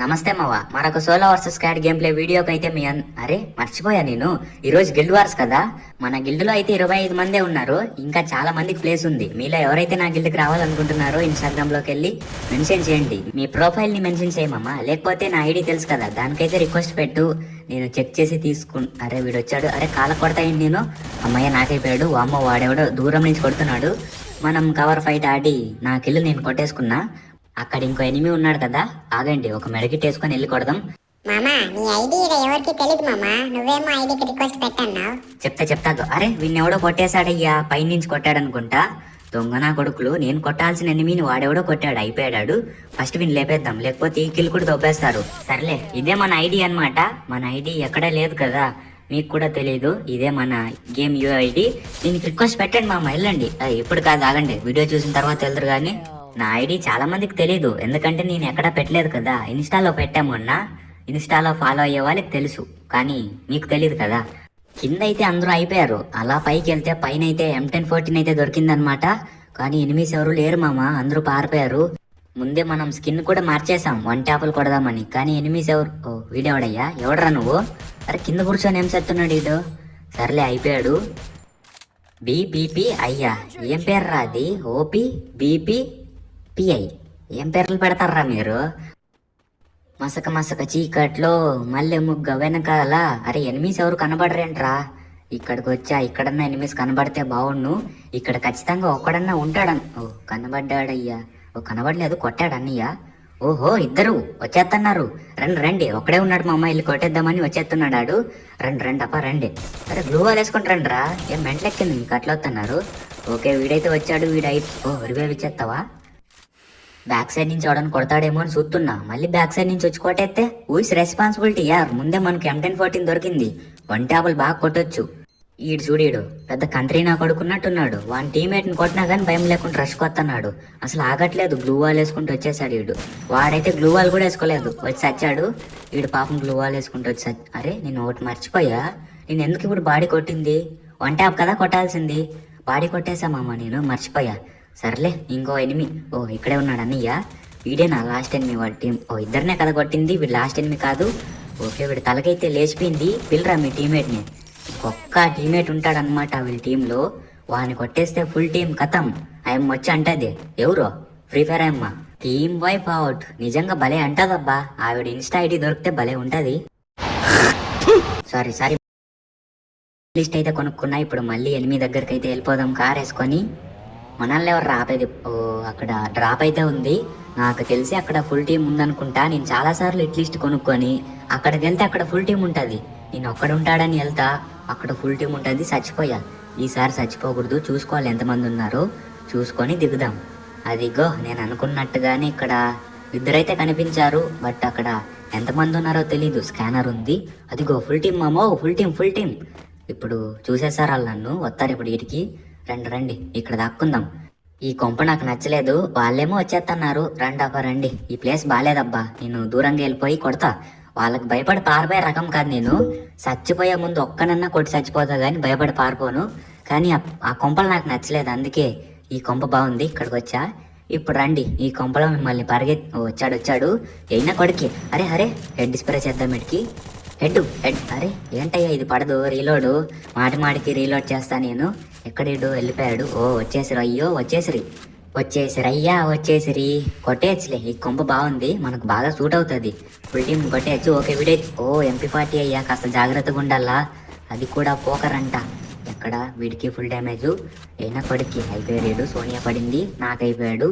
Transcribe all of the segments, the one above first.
నమస్తే మావ, మరొక solo versus cat game play వీడియోకి అయితే అరే మర్చిపోయా నేను. ఈరోజు గిల్డ్ వార్స్ కదా. మన గిల్డ్ లో అయితే 25 మందే ఉన్నారు. ఇంకా చాలా మందికి ప్లేస్ ఉంది. మీలో ఎవరైతే నా గిల్డ్కి రావాలనుకుంటున్నారో ఇన్స్టాగ్రామ్ లోకి వెళ్ళి మెన్షన్ చేయండి. మీ ప్రొఫైల్ ని మెన్షన్ చేయమమ్మా, లేకపోతే నా ఐడి తెలుసు కదా, దానికైతే రిక్వెస్ట్ పెట్టు. నేను చెక్ చేసి అరే వీడు వచ్చాడు, అరే కాల కొడతాయండి నేను. అమ్మయ్య నాకైపోయాడు. వామ్మో వాడెవడో దూరం నుంచి కొడుతున్నాడు. మనం కవర్ ఫైట్ ఆడి నా కిల్లు నేను కొట్టేసుకున్నా. అక్కడ ఇంకో ఎనిమి ఉన్నాడు కదా, ఆగండి ఒక మెడకిట్ వేసుకొని వెళ్ళి కొడదాం. మామా నీ ఐడి ఎవరికి తెలియదు మామా, నువ్వేమో ఐడికి రిక్వెస్ట్ పెట్టన్నావు. చెప్తాదు. అరే వీడిని ఎవడో కొట్టేశాడయ్యా, పైనుంచి కొట్టాడనుకుంటా. దొంగ నా కొడుకులు, నేను కొట్టాల్సిన ఎనిమిని వాడెవడో కొట్టాడు, అయిపోయాడు. ఫస్ట్ వీని లేపేద్దాం, లేకపోతే ఈ కిల్ కూడా దొబ్బేస్తారు. సర్లే, ఇదే మన ఐడి అన్నమాట. మన ఐడి ఎక్కడా లేదు కదా, మీకు కూడా తెలియదు. ఇదే మన గేమ్ యూఐడి. దీనికి రిక్వెస్ట్ పెట్టండి మామ, వెళ్ళండి. ఇప్పుడు కాదు, ఆగండి, వీడియో చూసిన తర్వాత వెళ్తారు. కానీ నా ఐడి చాలా మందికి తెలీదు, ఎందుకంటే నేను ఎక్కడా పెట్టలేదు కదా. ఇన్స్టాలో పెట్టామన్న, ఇన్స్టాలో ఫాలో అయ్యే వాళ్ళకి తెలుసు, కానీ మీకు తెలియదు కదా. కింద అయితే అందరూ అయిపోయారు. అలా పైకి వెళ్తే పైన అయితే M1014 అయితే దొరికిందనమాట. కానీ ఎనిమిస్ ఎవరు లేరు మామ, అందరూ పారిపోయారు. ముందే మనం స్కిన్ కూడా మార్చేసాం, 1 ట్యాపులు కొడదామని. కానీ ఎనిమిస్ ఎవరు? ఓ వీడెవడయ్యా, ఎవడరా నువ్వు? అరే కింద కూర్చొని ఏం చెప్తున్నాడు వీడు. సర్లే అయిపోయాడు. బీపీపీ అయ్యా, ఏం పేరు రా అది? ఓపీ బీపీ పిఐ, ఏం పేర్లు పెడతారా మీరు? మసక చీకట్లో మల్లె ముగ్గ వెనకాల. అరే ఎనిమిస్ ఎవరు కనబడరేంట్రా? ఇక్కడికి వచ్చా, ఇక్కడన్నా ఎనిమిస్ కనబడితే బాగుండు. ఇక్కడ ఖచ్చితంగా ఒక్కడన్నా ఉంటాడన్. ఓ కనబడ్డాడయ్యా. ఓ కనబడలేదు, కొట్టాడన్నయ్యా. ఓహో ఇద్దరు వచ్చేస్తున్నారు. రండి, ఒక్కడే ఉన్నాడు మా అమ్మ, వెళ్ళి కొట్టేద్దామని వచ్చేస్తున్నాడు. రండి అప్ప రండి. అరే గ్లూ వాల్ వేసుకుని రండి రా, ఏం మెంట్లెక్కింది మీకు అట్లా వస్తున్నారు. ఓకే వీడైతే వచ్చాడు. ఓ రివైవ్ ఇచ్చేస్తావా? బ్యాక్ సైడ్ నుంచి అవడానికి కొడతాడేమో అని చూస్తున్నా. మళ్ళీ బ్యాక్ సైడ్ నుంచి వచ్చి కొట్టేస్తే ఊస్ రెస్పాన్సిబిలిటీ యార్. ముందే మనకి M1014 దొరికింది, 1 ట్యాపులు బాగా కొట్టొచ్చు. ఈడు చూడీడు పెద్ద కంట్రీ నా కొడుకున్నట్టున్నాడు. వాని టీమేట్ ని కొట్టినా కానీ భయం లేకుండా రష్ కొత్తన్నాడు. అసలు ఆగట్లేదు, గ్లూ వాల్ వేసుకుంటూ వచ్చేసాడు ఈడు. వాడైతే గ్లూ వాల్ కూడా వేసుకోలేదు, వచ్చి చచ్చాడు. ఈడు పాపం గ్లూ వాల్ వేసుకుంటూ వచ్చి అరే నేను ఒకటి మర్చిపోయా, నేను ఎందుకు ఇప్పుడు బాడీ కొట్టింది? 1 ట్యాప్ కదా కొట్టాల్సింది, బాడీ కొట్టేసామమ్మ, నేను మర్చిపోయా. సర్లే ఇంకో ఎనిమి. ఓ ఇక్కడే ఉన్నాడు అన్నయ్య. వీడే నా లాస్ట్ ఎనిమి వాడి టీం. ఓ ఇద్దరినే కదా కొట్టింది, వీడు లాస్ట్ ఎనిమి కాదు. ఓకే వీడి తలకైతే లేచిపోయింది. పిల్లరా మీ టీమేట్ని. ఒక్క టీమేట్ ఉంటాడనమాట వీళ్ళ టీంలో. వాడిని కొట్టేస్తే ఫుల్ టీం కథం. ఆయమ్మ వచ్చి అంటది, ఎవరో ఫ్రీ ఫైర్ అయ్యమ్మ, టీమ్ వైప్ అవుట్. నిజంగా భలే అంటదబ్బా. ఆవిడ ఇన్స్టా ఐడి దొరికితే భలే ఉంటది. సారీ లిస్ట్ అయితే కొనుక్కున్నా. ఇప్పుడు మళ్ళీ ఎనిమిది దగ్గరికి అయితే వెళ్ళిపోదాం కార్ వేసుకొని. మనల్ని ఎవరు ఆపేది? ఓ అక్కడ డ్రాప్ అయితే ఉంది, నాకు తెలిసి అక్కడ ఫుల్ టీం ఉందనుకుంటా. నేను చాలాసార్లు ఇట్లిస్ట్ కొనుక్కొని అక్కడికి వెళ్తే అక్కడ ఫుల్ టీం ఉంటుంది. నేను ఒక్కడ ఉంటాడని వెళ్తా, అక్కడ ఫుల్ టీం ఉంటుంది. చచ్చిపోయా. ఈసారి చచ్చిపోకూడదు, చూసుకోవాలి ఎంతమంది ఉన్నారో చూసుకొని దిగుదాం. అదిగో నేను అనుకున్నట్టుగానే ఇక్కడ ఇద్దరైతే కనిపించారు, బట్ అక్కడ ఎంతమంది ఉన్నారో తెలీదు. స్కానర్ ఉంది, అదిగో ఫుల్ టీం మామో, ఫుల్ టీం. ఇప్పుడు చూసేసారు వాళ్ళు నన్ను, వస్తారు ఇప్పుడు వీటికి. రండి ఇక్కడ దాక్కుందాం. ఈ కొంప నాకు నచ్చలేదు, వాళ్ళేమో వచ్చేస్తున్నారు. రండి, ఈ ప్లేస్ బాగాలేదబ్బా, నేను దూరంగా వెళ్ళిపోయి కొడతా. వాళ్ళకి భయపడి పారిపోయే రకం కాదు నేను. చచ్చిపోయే ముందు ఒక్కనన్నా కొట్టి చచ్చిపోతా కానీ భయపడి పారిపోను. కానీ ఆ కొంపలు నాకు నచ్చలేదు, అందుకే ఈ కొంప బాగుంది, ఇక్కడికి వచ్చా. ఇప్పుడు రండి, ఈ కొంపలో మిమ్మల్ని వచ్చాడు అయినా కొడుకి. అరే హెడ్ స్ప్రే చేద్దాం వీడికి. హెడ్ అరే ఏంటయ్యా ఇది పడదు, రీలోడు మాటికి రీలోడ్ చేస్తా నేను. ఎక్కడేడు వెళ్ళిపోయాడు. ఓ వచ్చేసిరు, అయ్యో వచ్చేసిరి. కొట్టేయచ్చులే, ఈ కొంప బాగుంది, మనకు బాగా సూట్ అవుతుంది. Full team కొట్టేయచ్చు. ఓకే వీడే. ఓ MP40 అయ్యా, కాస్త జాగ్రత్తగా ఉండాలా. అది కూడా పోకర్ అంట. ఎక్కడ వీడికి ఫుల్ డ్యామేజ్. అయినా కొడుక్కి అయిపోయాడు. సోనియా పడింది, నాకు అయిపోయాడు.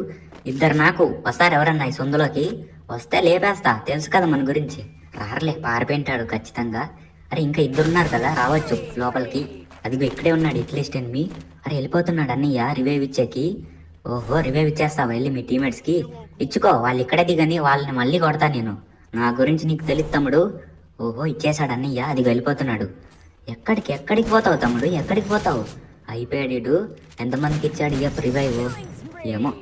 ఇద్దరు నాకు వస్తారు. ఎవరన్నా ఈ సొందులోకి వస్తే లేపేస్తా, తెలుసు కదా మన గురించి. రారలే, పారిపోయింటాడు ఖచ్చితంగా. అరే ఇంకా ఇద్దరున్నారు కదా, రావచ్చు లోపలికి. అదిగో ఇక్కడే ఉన్నాడు ఇట్లీస్ట్ ఎనిమి. అరే వెళ్ళిపోతున్నాడు అన్నయ్య రివైవ్ ఇచ్చేకి. ఓహో రివైవ్ ఇచ్చేస్తావా? వెళ్ళి మీ టీమేట్స్కి ఇచ్చుకో, వాళ్ళు ఇక్కడే దిగని వాళ్ళని మళ్ళీ కొడతా నేను. నా గురించి నీకు తెలుసు తమ్ముడు. ఓహో ఇచ్చేసాడు అన్నయ్య, అది వెళ్ళిపోతున్నాడు. ఎక్కడికి పోతావు తమ్ముడు, ఎక్కడికి పోతావు? అయిపోయాడు. ఎంతమందికి ఇచ్చాడు ఇక రివైవ్ ఏమో.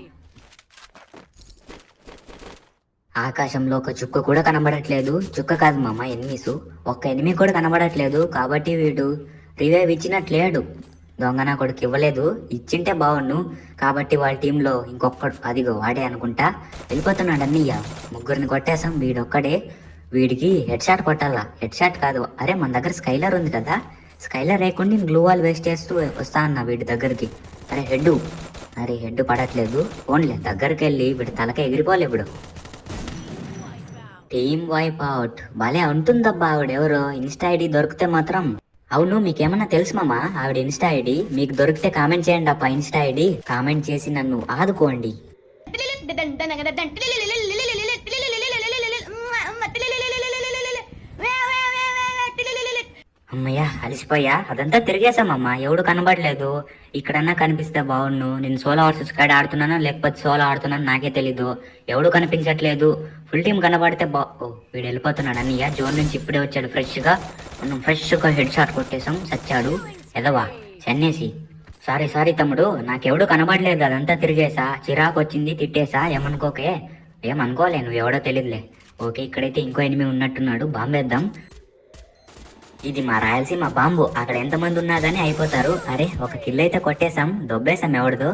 ఆకాశంలో ఒక చుక్క కూడా కనబడట్లేదు. చుక్క కాదు మామ, ఎనిమిస్. ఒక్క ఎనిమి కూడా కనబడట్లేదు. కాబట్టి వీడు రివైవ్ ఇచ్చినట్లేడు. దొంగ నా కొడుకు ఇవ్వలేదు, ఇచ్చింటే బాగుండు. కాబట్టి వాళ్ళ టీంలో ఇంకొకడు అదిగో వాడే అనుకుంటా వెళ్ళిపోతున్నాడు. అన్నయ్య ముగ్గురిని కొట్టేసాం, వీడొక్కడే. వీడికి హెడ్ షాట్ కొట్టాలా, హెడ్ షాట్ కాదు. అరే మన దగ్గర స్కైలర్ ఉంది కదా, స్కైలర్ లేకుండా నేను గ్లూ వాల్ వేస్ట్ చేస్తూ వస్తా అన్న వీడి దగ్గరికి. అరే హెడ్, అరే హెడ్ పడట్లేదు. ఓన్లే దగ్గరికి వెళ్ళి వీడి తలక ఎగిరిపోలే ఇప్పుడు. Team wipe out. భలే ఉంటుందబ్బా ఆవిడెవరో. ఇన్స్టా ఐడి దొరికితే మాత్రం. అవును మీకేమన్నా తెలుసు మామా ఆవిడ ఇన్స్టా ఐడి? మీకు దొరికితే కామెంట్ చేయండి అప్ప. ఇన్స్టా ఐడి కామెంట్ చేసి నన్ను ఆదుకోండి. అమ్మయ్యా అలసిపోయా, అదంతా తిరిగేసామమ్మా, ఎవడు కనబడలేదు. ఇక్కడన్నా కనిపిస్తే బాగుండు. నేను సోలో వర్సెస్ స్క్వాడ్ ఆడుతున్నానో లేకపోతే సోలో ఆడుతున్నాను నాకే తెలీదు. ఎవడు కనిపించట్లేదు. ఫుల్ టీం కనబడితే ఓ వీడు వెళ్ళిపోతున్నాడు. అన్నయ్య జోన్ నుంచి ఇప్పుడే వచ్చాడు ఫ్రెష్గా. మనం ఫ్రెష్గా హెడ్ షాట్ కొట్టేసాం, చచ్చాడు ఎదవా చెన్నేసి. సారీ తమ్ముడు, నాకెవడు కనబడలేదు, అదంతా తిరిగేసా. చిరాకు వచ్చింది, తిట్టేసా. ఏమనుకోకే. ఏమనుకోలే, నువ్వు ఎవడో తెలియదులే. ఓకే ఇక్కడైతే ఇంకో ఎనిమిది ఉన్నట్టున్నాడు, బాంబేద్దాం. ఇది మా రాయలసీమ బాంబు, అక్కడ ఎంతమంది ఉన్నా గానీ అయిపోతారు. అరే ఒక కిల్ అయితే కొట్టేశాం, దొబ్బేశాం ఎవడదో.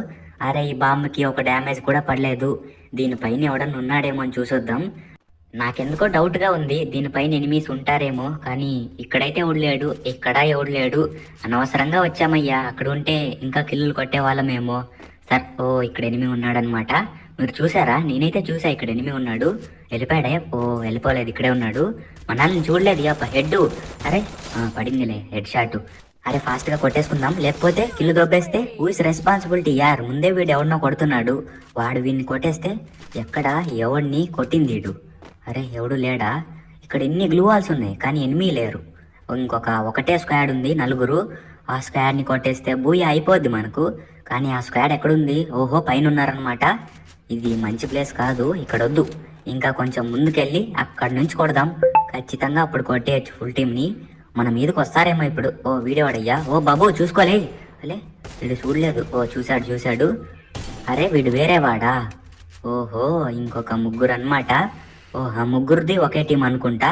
అరే ఈ బాంబుకి ఒక డ్యామేజ్ కూడా పడలేదు. దీనిపైన ఎవడన్నా ఉన్నాడేమో అని చూసొద్దాం. నాకెందుకో డౌట్ గా ఉంది, దీనిపైన ఎనిమీస్ ఉంటారేమో. కానీ ఇక్కడైతే ఎవడు లేడు, ఇక్కడ ఎవడు లేడు. అనవసరంగా వచ్చామయ్యా, అక్కడ ఉంటే ఇంకా కిల్లులు కొట్టే వాళ్ళమేమో. సార్ ఇక్కడ ఎనిమి ఉన్నాడనమాట. మీరు చూసారా? నేనైతే చూసా ఇక్కడ ఎనిమి ఉన్నాడు. వెళ్ళిపోయాడే? వెళ్ళిపోలేదు, ఇక్కడే ఉన్నాడు. మనల్ని చూడలేదు అప్ప. హెడ్, అరే పడిందిలే హెడ్ షాట్. అరే ఫాస్ట్ గా కొట్టేసుకుందాం, లేకపోతే కిల్లు దొబ్బేస్తే ఊస్ రెస్పాన్సిబిలిటీ యార్. ముందే వీడు ఎవడినో కొడుతున్నాడు, వాడు వీడిని కొట్టేస్తే ఎక్కడ ఎవడిని కొట్టింది వీడు. అరే ఎవడు లేడా? ఇక్కడ ఎన్ని గ్లూ వాల్స్ ఉన్నాయి కానీ ఎనిమి లేరు. ఒకటే స్క్వాడ్ ఉంది, నలుగురు. ఆ స్క్వాడ్ని కొట్టేస్తే బూయ అయిపోద్ది మనకు. కానీ ఆ స్క్వాడ్ ఎక్కడుంది? ఓహో పైన ఉన్నారనమాట. ఇది మంచి ప్లేస్ కాదు, ఇక్కడ వద్దు. ఇంకా కొంచెం ముందుకెళ్ళి అక్కడి నుంచి కొడదాం. ఖచ్చితంగా అప్పుడు కొట్టేయచ్చు ఫుల్ టీంని. మన మీదకి వస్తారేమో ఇప్పుడు. వీడేవాడయ్యా. బాబు చూసుకోలే. అలే వీడు చూడలేదు. చూశాడు. అరే వీడు వేరేవాడా? ఓహో ఇంకొక ముగ్గురు అనమాట. ఆ ముగ్గురిది ఒకే టీం అనుకుంటా.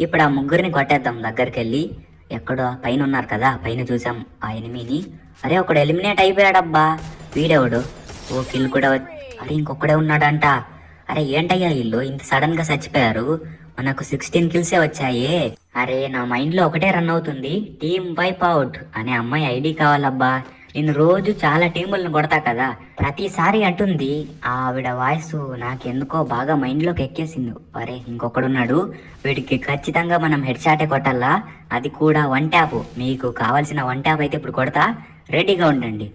ఇప్పుడు ఆ ముగ్గురిని కొట్టేద్దాం దగ్గరికి వెళ్ళి. ఎక్కడో పైన ఉన్నారు కదా, పైన చూసాం ఆ ఎనిమిని. అరే ఒకడు ఎలిమినేట్ అయిపోయాడబ్బా. వీడెవడు? కిల్ కూడా. అరే ఇంకొకడే ఉన్నాడంట. అరే ఏంటయ్యా వీళ్ళు ఇంత సడన్ గా చచ్చిపోయారు? మనకు 16 కిల్సే వచ్చాయి. అరే నా మైండ్ లో ఒకటే రన్ అవుతుంది, టీమ్ వైప్ అవుట్ అనే అమ్మాయి ఐడి కావాలబ్బా. నేను రోజు చాలా టీములను కొడతా కదా, ప్రతిసారి అంటుంది. ఆవిడ వాయిస్ నాకెందుకో బాగా మైండ్ లోకి ఎక్కేసింది. అరే ఇంకొకడున్నాడు, వీడికి ఖచ్చితంగా మనం హెడ్ షాటే కొట్టాలా. అది కూడా 1 ట్యాప్. మీకు కావాల్సిన 1 ట్యాప్ అయితే ఇప్పుడు కొడతా, రెడీగా ఉండండి.